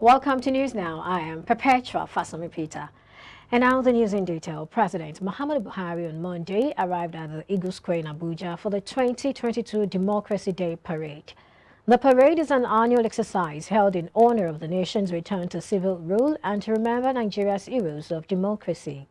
Welcome to News Now. I am Perpetua Fasami Peter. And now the news in detail. President Muhammadu Buhari on Monday arrived at the Eagle Square in Abuja for the 2022 Democracy Day Parade. The parade is an annual exercise held in honor of the nation's return to civil rule and to remember Nigeria's heroes of democracy.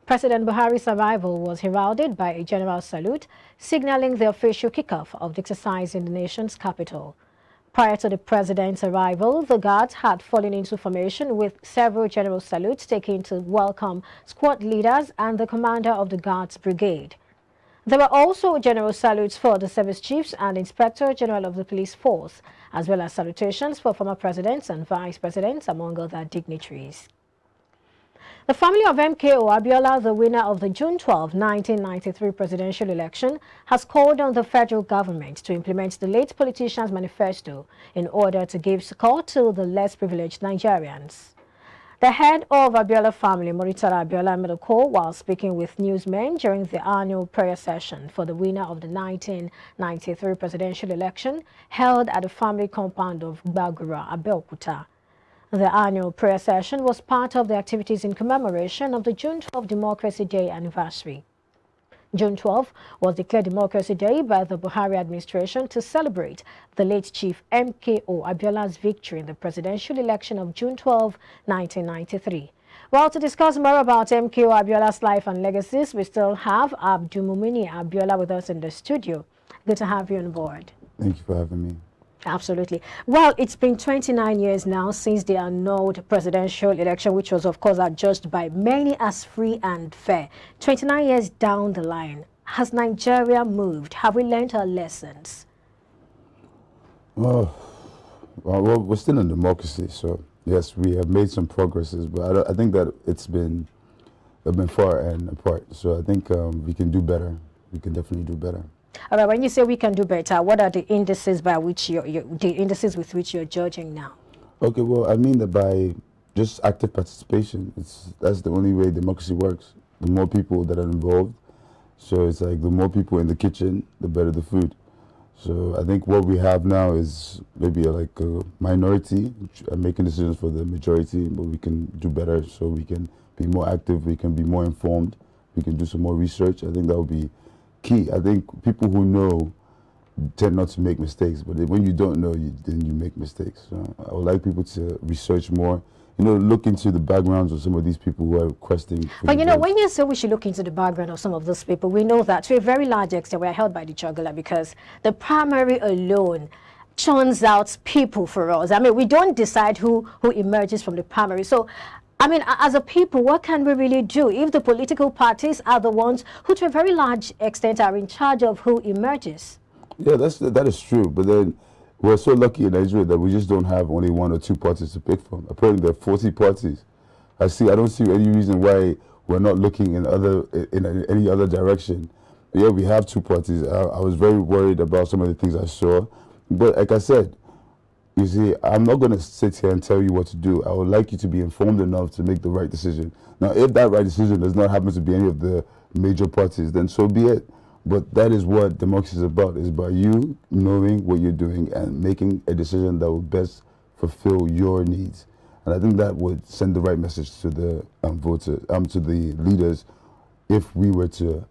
President Buhari's arrival was heralded by a general salute, signaling the official kickoff of the exercise in the nation's capital. Prior to the president's arrival, the guards had fallen into formation with several general salutes taken to welcome squad leaders and the commander of the guards brigade. There were also general salutes for the service chiefs and inspector general of the police force, as well as salutations for former presidents and vice presidents, among other dignitaries. The family of Mko Abiola'S, the winner of the June 12, 1993 presidential election, has called on the federal government to implement the late politician's manifesto in order to give support to the less privileged Nigerians. The head of Abiola family, Murtala Abiola, while speaking with newsmen during the annual prayer session for the winner of the 1993 presidential election held at the family compound of Gbagura, Abeokuta. The annual prayer session was part of the activities in commemoration of the June 12 Democracy Day anniversary. June 12 was declared Democracy Day by the Buhari administration to celebrate the late Chief Mko Abiola'S victory in the presidential election of June 12, 1993. Well, to discuss more about Mko Abiola'S life and legacies, we still have Abdulmumini Abiola with us in the studio. Good to have you on board. Thank you for having me. Absolutely. Well, it's been 29 years now since the annulled presidential election, which was, of course, adjudged by many as free and fair. 29 years down the line, has Nigeria moved? Have we learned our lessons? Well, we're still in democracy, so yes, we have made some progresses, but I think that they've been far and apart. So I think we can do better. We can definitely do better. All right, when you say we can do better, what are the indices by which the indices with which you're judging now? Okay, well, I mean that by just active participation. That's the only way democracy works. The more people that are involved, so it's like the more people in the kitchen, the better the food. So I think what we have now is maybe like a minority making decisions for the majority, but we can do better so we can be more active, we can be more informed, we can do some more research. I think that would be key. I think people who know tend not to make mistakes, but when you don't know, then you make mistakes. So I would like people to research more, look into the backgrounds of some of these people who are questioning. But when you say we should look into the background of some of those people, we know that to a very large extent we are held by the jugular because the primary alone churns out people for us. I mean, we don't decide who emerges from the primary. So I mean, as a people, what can we really do if the political parties are the ones who, to a very large extent, are in charge of who emerges? Yeah, that is true. But then we're so lucky in Nigeria that we just don't have only one or two parties to pick from. Apparently, there are 40 parties. I don't see any reason why we're not looking in any other direction. Yeah, we have two parties. I was very worried about some of the things I saw. But like I said, you see, I'm not going to sit here and tell you what to do. I would like you to be informed enough to make the right decision. Now, if that right decision does not happen to be any of the major parties, then so be it. But that is what democracy is about. It's about you knowing what you're doing and making a decision that will best fulfill your needs. And I think that would send the right message to the voters, to the leaders, if we were to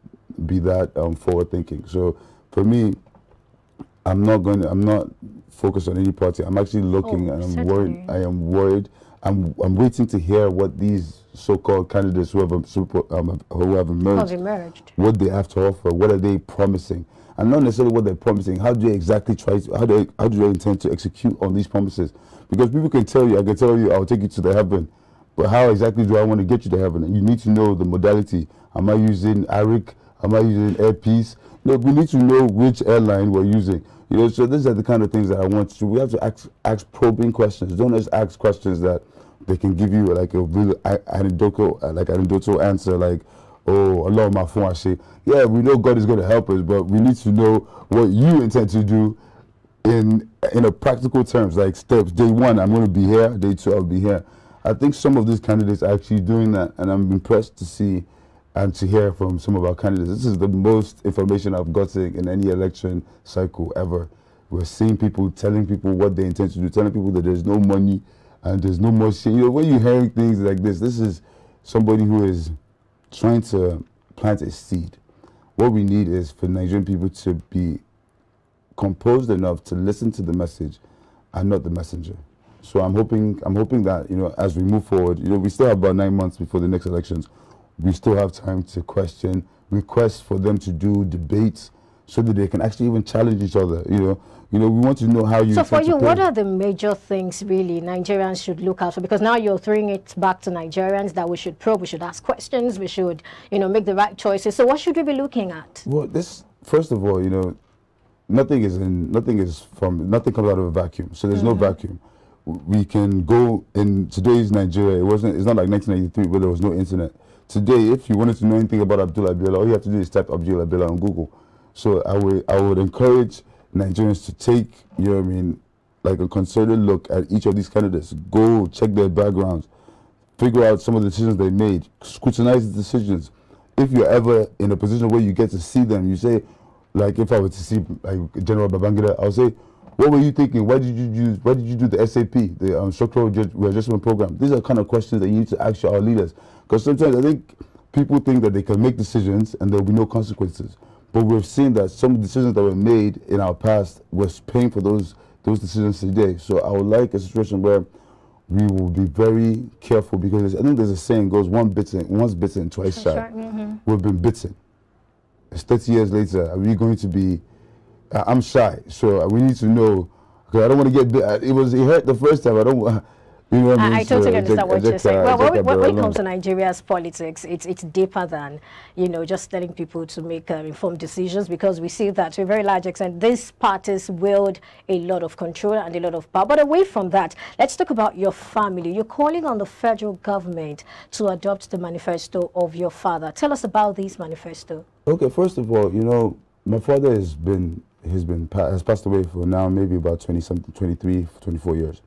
be that forward-thinking. So for me, I'm not focused on any party. I'm actually looking, and I'm worried. I am worried. I'm waiting to hear what these so-called candidates who have emerged, what they have to offer. What are they promising? And not necessarily what they're promising. How do they exactly how do they intend to execute on these promises? Because people can tell you, I can tell you, I'll take you to the heaven, but how exactly do I want to get you to heaven? And you need to know the modality. Am I using ARIC? Am I using Airpiece? We need to know which airline we're using. So these are the kind of things that I want to. We have to ask probing questions. Don't just ask questions that they can give you like a really anecdotal answer, like, oh, Allah my phone. I say, yeah, we know God is going to help us, but we need to know what you intend to do in a practical terms, like steps. Day one, I'm going to be here. Day two, I'll be here. I think some of these candidates are actually doing that, and I'm impressed to see and to hear from some of our candidates. This is the most information I've gotten in any election cycle ever. We're seeing people telling people what they intend to do, telling people that there's no money and there's no more shame. You know, when you're hearing things like this is somebody who is trying to plant a seed. What we need is for Nigerian people to be composed enough to listen to the message and not the messenger. So I'm hoping that, you know, as we move forward, you know, we still have about 9 months before the next elections. We still have time to question, request for them to do debates so that they can actually even challenge each other. You know, we want to know how you. So for you, what are the major things really Nigerians should look out for? Because now you're throwing it back to Nigerians that we should probe, we should ask questions, we should, you know, make the right choices. So what should we be looking at? Well, first of all, you know, nothing comes out of a vacuum. So there's no vacuum. We can go in today's Nigeria. It's not like 1993 where there was no internet. Today, if you wanted to know anything about Abdullah Abiola, all you have to do is type Abdullah Abiola on Google. So I would encourage Nigerians to take, you know what I mean, like a concerted look at each of these candidates. Go check their backgrounds, figure out some of the decisions they made, scrutinize the decisions. If you're ever in a position where you get to see them, you say, like if I were to see like General Babangida, I'll say, what were you thinking? Why did you do the SAP, the Structural Readjustment Program? These are kind of questions that you need to ask our leaders. Because sometimes I think people think that they can make decisions and there will be no consequences. But we've seen that some decisions that were made in our past was paying for those decisions today. So I would like a situation where we will be very careful, because I think there's a saying goes, once bitten, twice shy. We've been bitten. It's 30 years later. Are we going to be? I'm shy, so we need to know. Because I don't want to get bit. It hurt the first time. I don't want. You know what I mean? I totally understand what you're saying. Well, when it comes to Nigeria's politics, it's deeper than, you know, just telling people to make informed decisions, because we see that to a very large extent, these parties wield a lot of control and a lot of power. But away from that, let's talk about your family. You're calling on the federal government to adopt the manifesto of your father. Tell us about this manifesto. Okay, first of all, you know, my father has passed away for now maybe about 23, 24 years.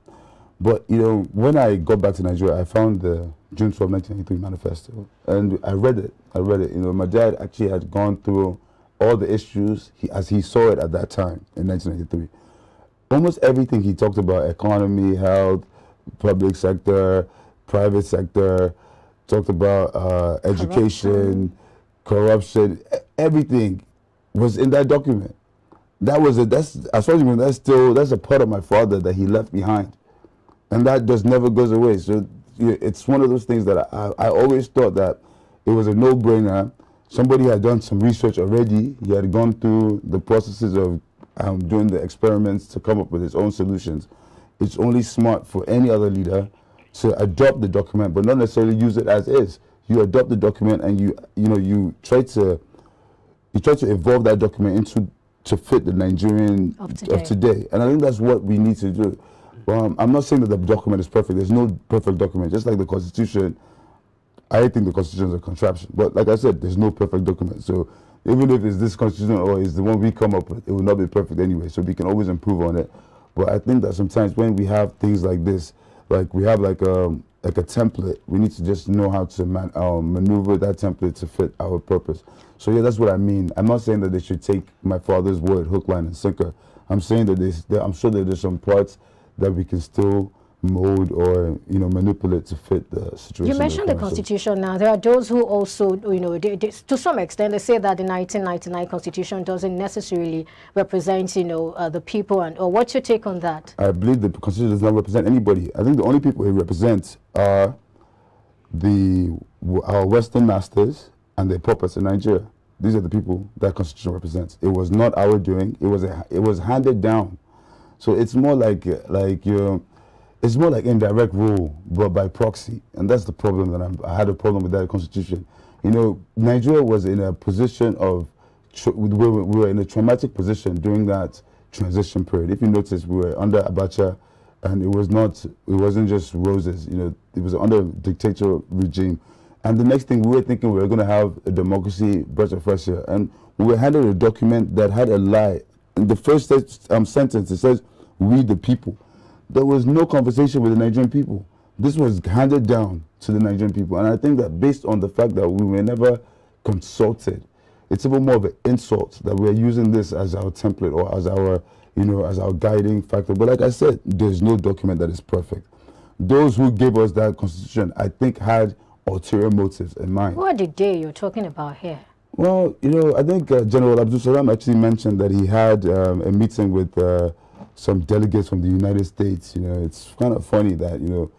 But, you know, when I got back to Nigeria, I found the June 12, 1993 manifesto, and I read it. You know, my dad actually had gone through all the issues as he saw it at that time in 1993. Almost everything he talked about, economy, health, public sector, private sector, talked about education, corruption, everything was in that document. That's as far as you know, that's a part of my father that he left behind. And that just never goes away. So it's one of those things that I always thought that it was a no-brainer. Somebody had done some research already. He had gone through the processes of doing the experiments to come up with his own solutions. It's only smart for any other leader to adopt the document, but not necessarily use it as is. You adopt the document and you try to evolve that document to fit the Nigerian of today. And I think that's what we need to do. I'm not saying that the document is perfect. There's no perfect document. Just like the Constitution, I think the Constitution is a contraption. But like I said, there's no perfect document. So even if it's this Constitution or it's the one we come up with, it will not be perfect anyway. So we can always improve on it. But I think that sometimes when we have things like this, like we have like a template, we need to just know how to maneuver that template to fit our purpose. So yeah, that's what I mean. I'm not saying that they should take my father's word, hook, line, and sinker. I'm saying that I'm sure that there's some parts that we can still mold or, you know, manipulate to fit the situation. You mentioned the Constitution now. There are those who also, you know, to some extent, they say that the 1999 Constitution doesn't necessarily represent, you know, the people. Or what's your take on that? I believe the Constitution does not represent anybody. I think the only people it represents are our Western masters and their puppets in Nigeria. These are the people that Constitution represents. It was not our doing. It was handed down. So it's more like it's more like indirect rule, but by proxy, and that's the problem that I had a problem with that Constitution. You know, Nigeria was in a position of we were in a traumatic position during that transition period. If you notice, we were under Abacha, and it wasn't just roses. You know, it was under a dictator regime, and the next thing we were thinking we were going to have a democracy, breath of fresh air, and we were handed a document that had a lie. In the first sentence, it says, "We the people." There was no conversation with the Nigerian people. This was handed down to the Nigerian people. And I think that based on the fact that we were never consulted, it's even more of an insult that we're using this as our template or as our, you know, as our guiding factor. But like I said, there's no document that is perfect. those who gave us that constitution, I think, had ulterior motives in mind. What the day you're talking about here? Well, you know, I think General Abdul Salam actually mentioned that he had a meeting with some delegates from the United States. You know, it's kind of funny that, you know,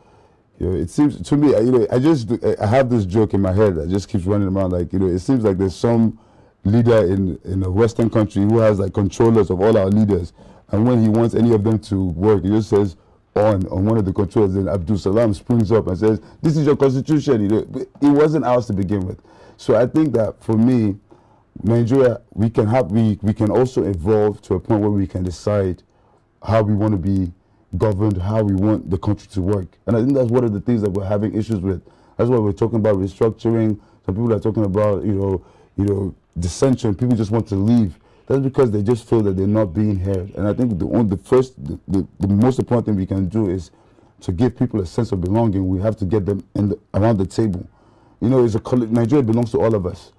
it seems to me, you know, I have this joke in my head that just keeps running around. Like, you know, it seems like there's some leader in a Western country who has like controllers of all our leaders, and when he wants any of them to work, he just says on one of the controllers. Then Abdul Salam springs up and says, "This is your constitution." You know, it wasn't ours to begin with. So I think that for me, Nigeria, we can also evolve to a point where we can decide how we want to be governed, how we want the country to work. And I think that's one of the things that we're having issues with. That's why we're talking about restructuring. Some people are talking about, you know, dissension. People just want to leave. That's because they just feel that they're not being heard. And I think the most important thing we can do is to give people a sense of belonging. We have to get them around the table. You know, Nigeria belongs to all of us.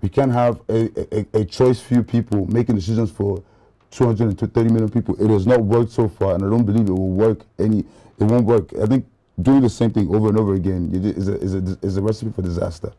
We can't have a choice few people making decisions for 230 million people. It has not worked so far, and I don't believe it will work. It won't work. I think doing the same thing over and over again is a recipe for disaster.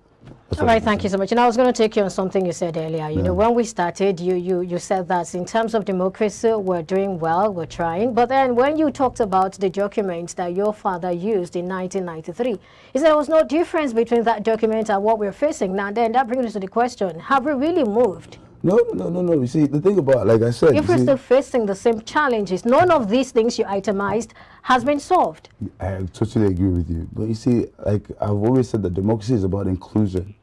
All right, thank you so much. And I was going to take you on something you said earlier. You know, when we started, you said that in terms of democracy, we're doing well, we're trying. But then when you talked about the documents that your father used in 1993, you said there was no difference between that document and what we're facing now. Then that brings us to the question, have we really moved? No. You see, the thing about, like I said, if we're still facing the same challenges, none of these things you itemized has been solved. I totally agree with you. But you see, like I've always said, that democracy is about inclusion.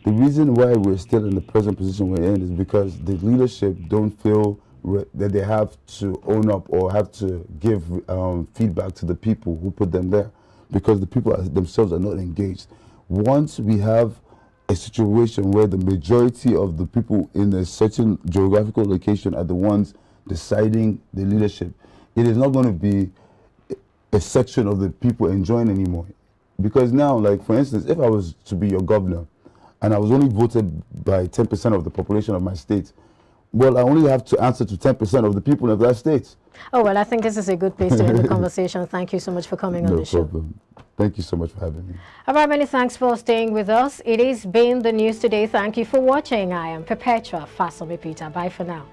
The reason why we're still in the present position we're in is because the leadership don't feel that they have to own up or have to give feedback to the people who put them there, because the people themselves are not engaged. Once we have a situation where the majority of the people in a certain geographical location are the ones deciding the leadership, it is not going to be a section of the people enjoying anymore. Because now, like for instance, if I was to be your governor and I was only voted by 10% of the population of my state, well, I only have to answer to 10% of the people of that state. Oh, well, I think this is a good place to end the conversation. Thank you so much for coming on the show. No problem. Thank you so much for having me. All right, many thanks for staying with us. It has been the news today. Thank you for watching. I am Perpetua Fasomi Peter. Bye for now.